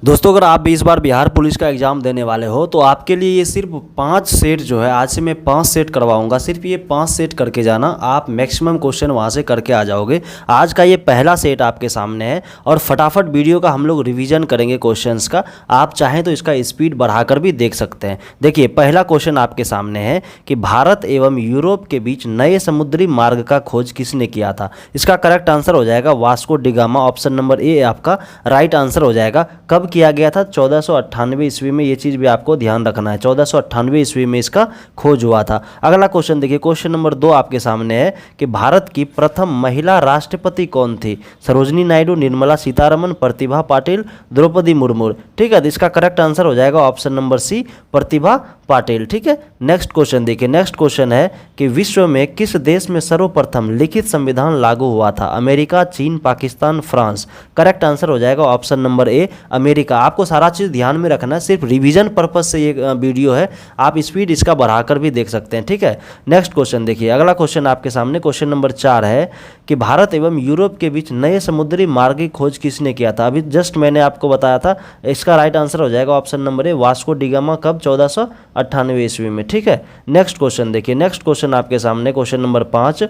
दोस्तों अगर आप भी इस बार बिहार पुलिस का एग्ज़ाम देने वाले हो तो आपके लिए ये सिर्फ 5 सेट जो है, आज से मैं 5 सेट करवाऊंगा। सिर्फ ये 5 सेट करके जाना, आप मैक्सिमम क्वेश्चन वहाँ से करके आ जाओगे। आज का ये पहला सेट आपके सामने है और फटाफट वीडियो का हम लोग रिवीजन करेंगे क्वेश्चंस का। आप चाहें तो इसका स्पीड बढ़ाकर भी देख सकते हैं। देखिए पहला क्वेश्चन आपके सामने है कि भारत एवं यूरोप के बीच नए समुद्री मार्ग का खोज किसने किया था। इसका करेक्ट आंसर हो जाएगा Vasco D gamma. Option number A आपका राइट आंसर हो जाएगा। कब किया गया था? 1498 ईस्वी में। ये चीज़ भी आपको ध्यान रखना है, 1498 ईस्वी में इसका खोज हुआ था। अगला क्वेश्चन देखिए, क्वेश्चन नंबर 2 आपके सामने है कि भारत की प्रथम महिला राष्ट्रपति कौन थी? सरोजनी नायडू, निर्मला सीतारमन, प्रतिभा पाटिल, द्रौपदी मुर्मू। ठीक है, तो इसका करेक्ट आंसर हो जाएगा ऑप्शन नंबर सी, प्रतिभा पाटिल। ठीक है, नेक्स्ट क्वेश्चन देखिए। नेक्स्ट क्वेश्चन है कि विश्व में किस देश में सर्वप्रथम लिखित संविधान लागू हुआ था? अमेरिका, चीन, पाकिस्तान, फ्रांस। करेक्ट आंसर हो जाएगा ऑप्शन नंबर ए, अमेरिका। आपको सारा चीज़ ध्यान में रखना है, सिर्फ रिवीजन पर्पज से ये वीडियो है। आप स्पीड इसका बढ़ाकर भी देख सकते हैं। ठीक है, नेक्स्ट क्वेश्चन देखिए। अगला क्वेश्चन आपके सामने क्वेश्चन नंबर 4 है कि भारत एवं यूरोप के बीच नए समुद्री मार्ग की खोज किसने किया था? अभी जस्ट मैंने आपको बताया था। इसका राइट आंसर हो जाएगा option number A, Vasco D gamma. कब? 1498 ईस्वी में। ठीक है, नेक्स्ट क्वेश्चन देखिए। नेक्स्ट क्वेश्चन आपके सामने क्वेश्चन नंबर 5,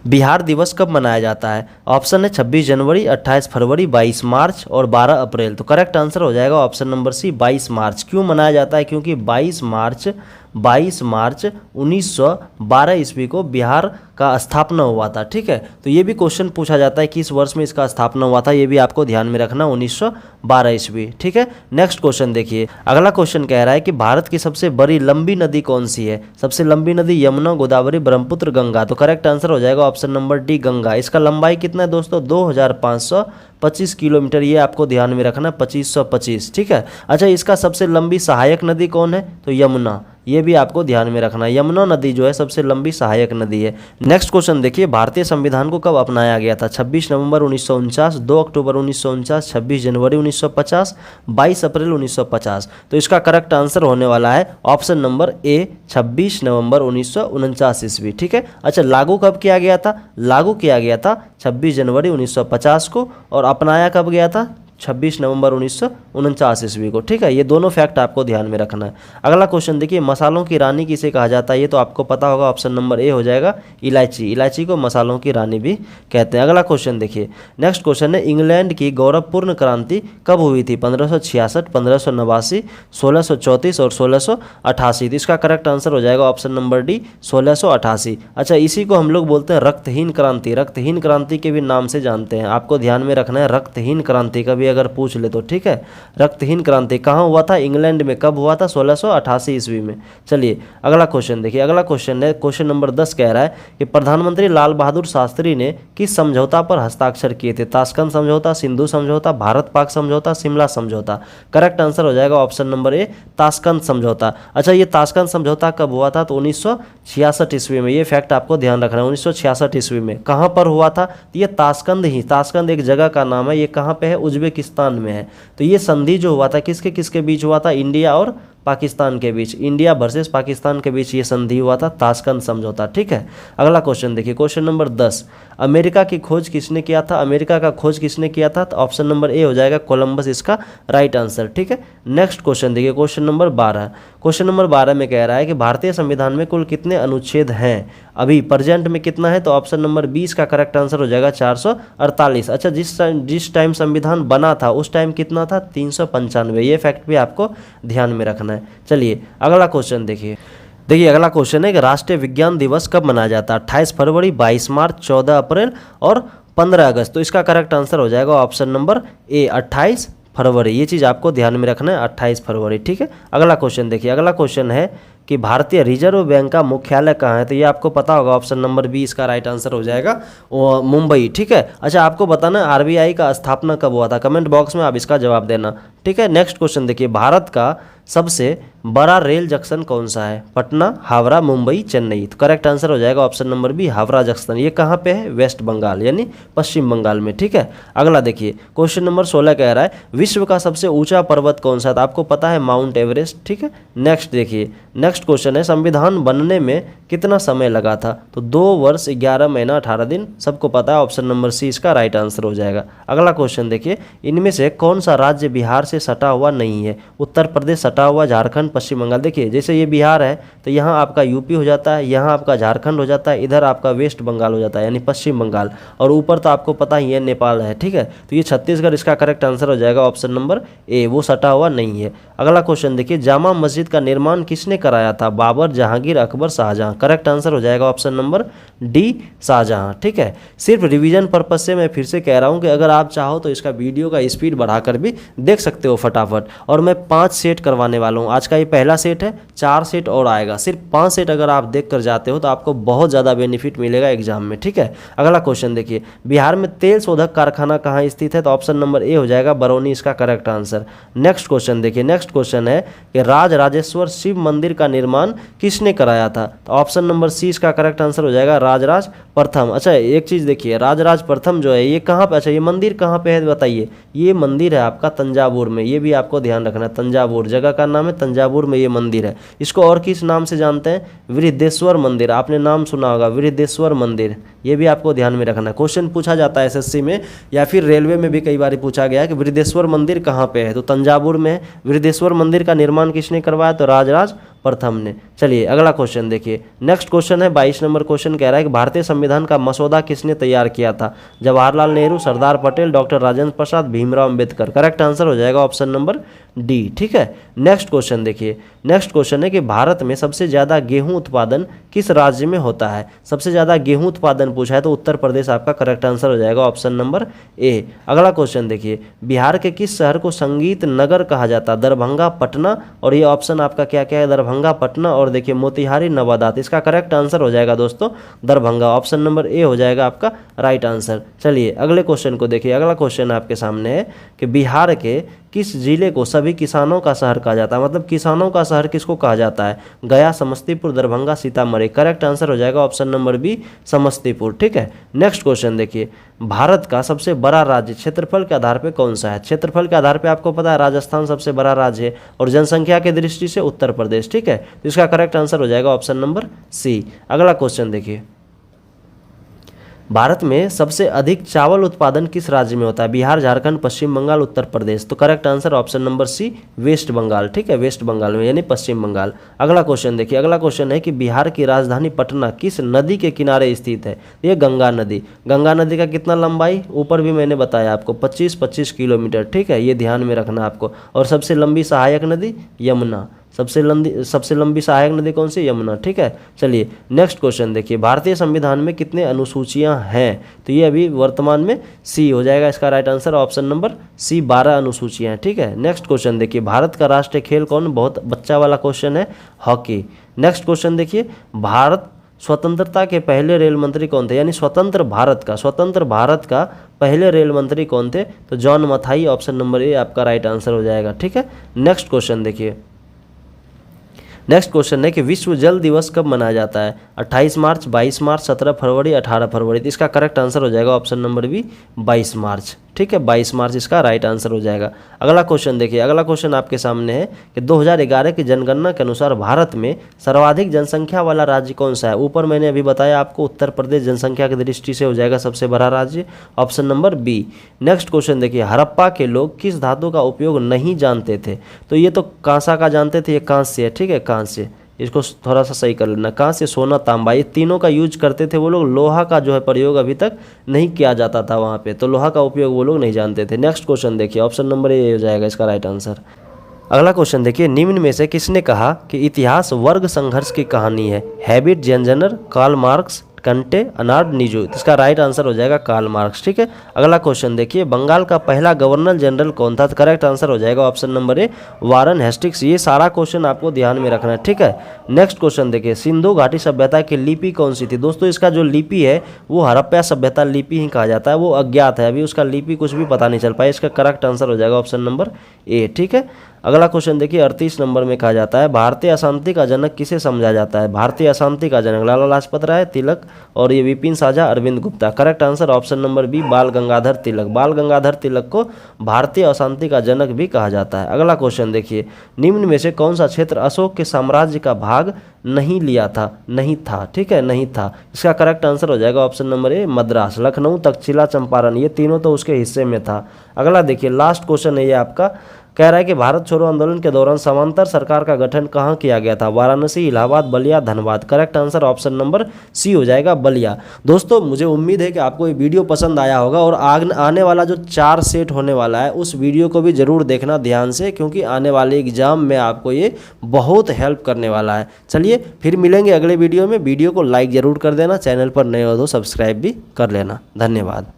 बिहार दिवस कब मनाया जाता है? ऑप्शन है 26 जनवरी, 28 फरवरी, 22 मार्च और 12 अप्रैल। तो करेक्ट आंसर हो जाएगा ऑप्शन नंबर सी, 22 मार्च। क्यों मनाया जाता है? क्योंकि 22 मार्च 1912 ईस्वी को बिहार का स्थापना हुआ था। ठीक है, तो ये भी क्वेश्चन पूछा जाता है कि इस वर्ष में इसका स्थापना हुआ था। ये भी आपको ध्यान में रखना, 1912 ईस्वी। ठीक है, नेक्स्ट क्वेश्चन देखिए। अगला क्वेश्चन कह रहा है कि भारत की सबसे बड़ी लंबी नदी कौन सी है? सबसे लंबी नदी यमुना, गोदावरी, ब्रह्मपुत्र, गंगा। तो करेक्ट आंसर हो जाएगा ऑप्शन नंबर डी, गंगा। इसका लंबाई कितना है दोस्तों? 2525 किलोमीटर। ये आपको ध्यान में रखना, 2525। ठीक है, अच्छा इसका सबसे लंबी सहायक नदी कौन है? तो यमुना। ये भी आपको ध्यान में रखना, यमुना नदी जो है सबसे लंबी सहायक नदी है। नेक्स्ट क्वेश्चन देखिए, भारतीय संविधान को कब अपनाया गया था? 26 नवंबर 1949, 2 अक्टूबर 1949, 26 जनवरी 1950, 22 अप्रैल 1950। तो इसका करेक्ट आंसर होने वाला है ऑप्शन नंबर ए, 26 नवंबर 1949 ईस्वी। ठीक है, अच्छा लागू कब किया गया था? लागू किया गया था 26 जनवरी 1950 को, और अपनाया कब गया था? 26 नवंबर 1949 ईस्वी को। ठीक है, ये दोनों फैक्ट आपको ध्यान में रखना है। अगला क्वेश्चन देखिए, मसालों की रानी किसे कहा जाता है? ये तो आपको पता होगा, ऑप्शन नंबर ए हो जाएगा, इलायची। इलायची को मसालों की रानी भी कहते हैं। अगला क्वेश्चन देखिए। नेक्स्ट क्वेश्चन है, इंग्लैंड की गौरवपूर्ण क्रांति कब हुई थी? 1566, 1589, 1634 और 1688। तो इसका करेक्ट आंसर हो जाएगा ऑप्शन नंबर डी, 1688। अच्छा, इसी को हम लोग बोलते हैं रक्तहीन क्रांति। रक्तहीन क्रांति के भी नाम से जानते हैं। आपको ध्यान में रखना है, रक्तहीन क्रांति का भी अगर पूछ ले तो। ठीक है, रक्तहीन क्रांति कहाँ हुआ था? इंग्लैंड में। कब हुआ था? 1688 ईस्वी में। चलिए अगला क्वेश्चन देखिए। अगला क्वेश्चन है क्वेश्चन नंबर 10, कह रहा है कि प्रधानमंत्री लाल बहादुर शास्त्री ने किस समझौता पर हस्ताक्षर किए थे? ताशकंद समझौता, सिंधु समझौता, भारत पाक समझौता, शिमला समझौता। करेक्ट आंसर हो जाएगा ऑप्शन नंबर ए, ताशकंद समझौता। अच्छा, ये ताशकंद समझौता कब हुआ था? तो 1966 ईस्वी में। ये फैक्ट आपको ध्यान रखना है, 1966 ईस्वी में। कहाँ पर हुआ था? तो ये ताशकंद ही, ताशकंद एक जगह का नाम है। ये कहाँ पे है? उज्बेकिस्तान में है। तो ये संधि जो हुआ था किसके किसके बीच हुआ था? इंडिया और पाकिस्तान के बीच। इंडिया वर्सेस पाकिस्तान के बीच ये संधि हुआ था, ताशकंद समझौता। ठीक है, अगला क्वेश्चन देखिए। क्वेश्चन नंबर 10, अमेरिका की खोज किसने किया था? अमेरिका का खोज किसने किया था? तो ऑप्शन नंबर ए हो जाएगा, कोलंबस, इसका राइट आंसर। ठीक है, नेक्स्ट क्वेश्चन देखिए। Question number 12। क्वेश्चन नंबर 12 में कह रहा है कि भारतीय संविधान में कुल कितने अनुच्छेद हैं? अभी प्रेजेंट में कितना है? तो ऑप्शन नंबर 20 का करेक्ट आंसर हो जाएगा 448। अच्छा, जिस टाइम संविधान बना था उस टाइम कितना था? 395। ये फैक्ट भी आपको ध्यान में रखना है। चलिए अगला क्वेश्चन देखिए। अगला क्वेश्चन है कि राष्ट्रीय विज्ञान दिवस कब मनाया जाता है? 28 फरवरी, 22 मार्च, 14 अप्रैल और 15 अगस्त। तो इसका करेक्ट आंसर हो जाएगा ऑप्शन नंबर ए, 28 फरवरी। ये चीज़ आपको ध्यान में रखना है, 28 फरवरी। ठीक है, अगला क्वेश्चन देखिए। अगला क्वेश्चन है कि भारतीय रिजर्व बैंक का मुख्यालय कहाँ है? तो ये आपको पता होगा, ऑप्शन नंबर बी इसका राइट आंसर हो जाएगा, मुंबई। ठीक है, अच्छा आपको बताना आरबीआई का स्थापना कब हुआ था? कमेंट बॉक्स में आप इसका जवाब देना। ठीक है, नेक्स्ट क्वेश्चन देखिए। भारत का सबसे बड़ा रेल जंक्शन कौन सा है? पटना, हावड़ा, मुंबई, चेन्नई। तो करेक्ट आंसर हो जाएगा option number B, Howrah junction. ये कहाँ पे है? वेस्ट बंगाल, यानी पश्चिम बंगाल में। ठीक है, अगला देखिए। क्वेश्चन नंबर 16 कह रहा है विश्व का सबसे ऊंचा पर्वत कौन सा था? आपको पता है, माउंट एवरेस्ट। ठीक है, नेक्स्ट देखिए। नेक्स्ट नेक्स्ट क्वेश्चन है संविधान बनने में कितना समय लगा था? तो 2 वर्ष 11 महीना 18 दिन, सबको पता है, ऑप्शन नंबर सी इसका राइट आंसर हो जाएगा। अगला क्वेश्चन देखिए, इनमें से कौन सा राज्य बिहार से सटा हुआ नहीं है? उत्तर प्रदेश सटा हुआ, झारखंड, पश्चिम बंगाल। देखिए जैसे ये बिहार है तो यहाँ आपका यूपी हो जाता है, यहाँ आपका झारखंड हो जाता है, इधर आपका वेस्ट बंगाल हो जाता है यानी पश्चिम बंगाल, और ऊपर तो आपको पता ही है नेपाल है, ठीक है। तो ये छत्तीसगढ़ इसका करेक्ट आंसर हो जाएगा, ऑप्शन नंबर ए, वो सटा हुआ नहीं है। अगला क्वेश्चन देखिए, जामा मस्जिद का निर्माण किसने कराया था? बाबर, जहांगीर, अकबर, शाहजहां। करेक्ट आंसर हो जाएगा ऑप्शन नंबर डी, शाहजहां, ठीक है। सिर्फ रिवीजन पर्पज से मैं फिर से कह रहा हूं कि अगर आप चाहो तो इसका वीडियो का स्पीड बढ़ाकर भी देख सकते हो फटाफट। और मैं 5 सेट करवाने वाला हूं, आज का ये पहला सेट है, 4 सेट और आएगा। सिर्फ 5 सेट अगर आप देख कर जाते हो तो आपको बहुत ज़्यादा बेनिफिट मिलेगा एग्जाम में, ठीक है। अगला क्वेश्चन देखिए, बिहार में तेल शोधक कारखाना कहाँ स्थित है? तो ऑप्शन नंबर ए हो जाएगा, बरौनी, इसका करेक्ट आंसर। नेक्स्ट क्वेश्चन देखिए, नेक्स्ट क्वेश्चन है कि राजराजेश्वर शिव मंदिर का निर्माण किसने कराया था? तो ऑप्शन नंबर सी इसका करेक्ट आंसर हो जाएगा, राजराज प्रथम। अच्छा एक चीज़ देखिए, राजराज प्रथम जो है ये कहाँ पे, अच्छा ये मंदिर कहाँ पे है बताइए? ये मंदिर है आपका तंजावुर में, ये भी आपको ध्यान रखना है, तंजावुर जगह का नाम है, तंजावुर में ये मंदिर है। इसको और किस नाम से जानते हैं? वृद्धेश्वर मंदिर, आपने नाम सुना होगा, वृद्धेश्वर मंदिर, ये भी आपको ध्यान में रखना है। क्वेश्चन पूछा जाता है एसएससी में या फिर रेलवे में भी कई बार पूछा गया है कि वृद्धेश्वर मंदिर कहाँ पे है? तो तंजावुर में है। वृद्धेश्वर मंदिर का निर्माण किसने करवाया? तो राजराज प्रथम ने। चलिए अगला क्वेश्चन देखिए, नेक्स्ट क्वेश्चन है 22 नंबर क्वेश्चन, कह रहा है कि भारतीय संविधान का मसौदा किसने तैयार किया था? Jawaharlal Nehru, Sardar Patel, doctor Rajendra Prasad, Bhimrao Ambedkar. Correct answer हो जाएगा ऑप्शन नंबर डी, ठीक है। नेक्स्ट क्वेश्चन देखिए, नेक्स्ट क्वेश्चन है कि भारत में सबसे ज़्यादा गेहूं उत्पादन किस राज्य में होता है? सबसे ज़्यादा गेहूं उत्पादन पूछा है तो उत्तर प्रदेश आपका करेक्ट आंसर हो जाएगा, ऑप्शन नंबर ए। अगला क्वेश्चन देखिए, बिहार के किस शहर को संगीत नगर कहा जाता है? दरभंगा, पटना, और ये ऑप्शन आपका क्या क्या है? दरभंगा, पटना, और देखिए मोतिहारी, नवादा। इसका करेक्ट आंसर हो जाएगा दोस्तों दरभंगा, ऑप्शन नंबर ए हो जाएगा आपका राइट आंसर। चलिए अगले क्वेश्चन को देखिए, अगला क्वेश्चन आपके सामने है कि बिहार के किस जिले को सभी किसानों का शहर कहा जाता है? मतलब किसानों का शहर किसको कहा जाता है? गया, समस्तीपुर, दरभंगा, सीतामढ़ी। करेक्ट आंसर हो जाएगा ऑप्शन नंबर बी, समस्तीपुर, ठीक है। नेक्स्ट क्वेश्चन देखिए, भारत का सबसे बड़ा राज्य क्षेत्रफल के आधार पे कौन सा है? क्षेत्रफल के आधार पे आपको पता है राजस्थान सबसे बड़ा राज्य है, और जनसंख्या की दृष्टि से उत्तर प्रदेश, ठीक है। तो इसका करेक्ट आंसर हो जाएगा ऑप्शन नंबर सी। अगला क्वेश्चन देखिए, भारत में सबसे अधिक चावल उत्पादन किस राज्य में होता है? बिहार, झारखंड, पश्चिम बंगाल, उत्तर प्रदेश। तो correct answer option number C, west Bengal, ठीक है, वेस्ट बंगाल में यानी पश्चिम बंगाल। अगला क्वेश्चन देखिए, अगला क्वेश्चन है कि बिहार की राजधानी पटना किस नदी के किनारे स्थित है? ये गंगा नदी। गंगा नदी का कितना लंबाई? ऊपर भी मैंने बताया आपको 25 किलोमीटर, ठीक है, ये ध्यान में रखना आपको। और सबसे लंबी सहायक नदी यमुना। सबसे लंबी सहायक नदी कौन सी? यमुना, ठीक है। चलिए नेक्स्ट क्वेश्चन देखिए, भारतीय संविधान में कितने अनुसूचियां हैं? तो ये अभी वर्तमान में सी हो जाएगा इसका right answer, option number C, 12 अनुसूचियां हैं, ठीक है। नेक्स्ट क्वेश्चन देखिए, भारत का राष्ट्रीय खेल कौन? बहुत बच्चा वाला क्वेश्चन है, हॉकी। नेक्स्ट क्वेश्चन देखिए, भारत स्वतंत्रता के पहले रेल मंत्री कौन थे? यानी स्वतंत्र भारत का पहले रेल मंत्री कौन थे? तो John Mathai, option number A आपका राइट आंसर हो जाएगा, ठीक है। नेक्स्ट क्वेश्चन देखिए, नेक्स्ट क्वेश्चन है कि विश्व जल दिवस कब मनाया जाता है? 28 मार्च, 22 मार्च, 17 फरवरी, 18 फरवरी। तो इसका करेक्ट आंसर हो जाएगा ऑप्शन नंबर बी, 22 मार्च, ठीक है, 22 मार्च इसका राइट आंसर हो जाएगा। अगला क्वेश्चन देखिए, अगला क्वेश्चन आपके सामने है कि 2011 की जनगणना के अनुसार भारत में सर्वाधिक जनसंख्या वाला राज्य कौन सा है? ऊपर मैंने अभी बताया आपको, उत्तर प्रदेश जनसंख्या की दृष्टि से हो जाएगा सबसे बड़ा राज्य, option number B. Next question देखिए, हड़प्पा के लोग किस धातु का उपयोग नहीं जानते थे? तो ये तो कांसा का जानते थे, ये कांस्य है, ठीक है, कांस्य। इसको थोड़ा सा सही कर लेना, कांस्य, सोना, तांबा, ये तीनों का यूज करते थे वो लोग। लोहा का जो है प्रयोग अभी तक नहीं किया जाता था वहाँ पे, तो लोहा का उपयोग वो लोग नहीं जानते थे। नेक्स्ट क्वेश्चन देखिए, ऑप्शन नंबर ए हो जाएगा इसका राइट आंसर। अगला क्वेश्चन देखिए, निम्न में से किसने कहा कि इतिहास वर्ग संघर्ष की कहानी है? हैबिट, जेनजनर, कार्ल मार्क्स, कंटे, अनार्ड निजो। इसका राइट आंसर हो जाएगा कार्ल मार्क्स, ठीक है। अगला क्वेश्चन देखिए, बंगाल का पहला गवर्नर जनरल कौन था? तो करेक्ट आंसर हो जाएगा option number A, Warren Hastings. ये सारा क्वेश्चन आपको ध्यान में रखना है, ठीक है। नेक्स्ट क्वेश्चन देखिए, सिंधु घाटी सभ्यता की लिपि कौन सी थी? दोस्तों इसका जो लिपि है वो हड़प्पा सभ्यता लिपि ही कहा जाता है, वो अज्ञात है, अभी उसका लिपि कुछ भी पता नहीं चल पाया। इसका करेक्ट आंसर हो जाएगा ऑप्शन नंबर ए, ठीक है। अगला क्वेश्चन देखिए 38 नंबर में कहा जाता है भारतीय अशांति का जनक किसे समझा जाता है। भारतीय अशांति का जनक लाला लाजपत राय, तिलक और ये Vipin Sajha, Arvind Gupta. Correct answer option number B Bal Gangadhar तिलक। बाल गंगाधर तिलक को भारतीय अशांति का जनक भी कहा जाता है। अगला क्वेश्चन देखिए निम्न में से कौन सा क्षेत्र अशोक के साम्राज्य का भाग नहीं लिया था, नहीं था, ठीक है, नहीं था। इसका करेक्ट आंसर हो जाएगा option number A Madras. Lucknow, Takshashila, Champaran ये तीनों तो उसके हिस्से में था। अगला देखिए लास्ट क्वेश्चन है ये आपका, कह रहा है कि भारत छोड़ो आंदोलन के दौरान समांतर सरकार का गठन कहाँ किया गया था। Varanasi, Allahabad, Ballia, Dhanbad. Correct answer option number C हो जाएगा बलिया। दोस्तों मुझे उम्मीद है कि आपको ये वीडियो पसंद आया होगा और आने वाला जो 4 सेट होने वाला है उस वीडियो को भी जरूर देखना ध्यान से, क्योंकि आने वाले एग्जाम में आपको ये बहुत हेल्प करने वाला है। चलिए फिर मिलेंगे अगले वीडियो में। वीडियो को लाइक जरूर कर देना, चैनल पर नए हो तो सब्सक्राइब भी कर लेना। धन्यवाद।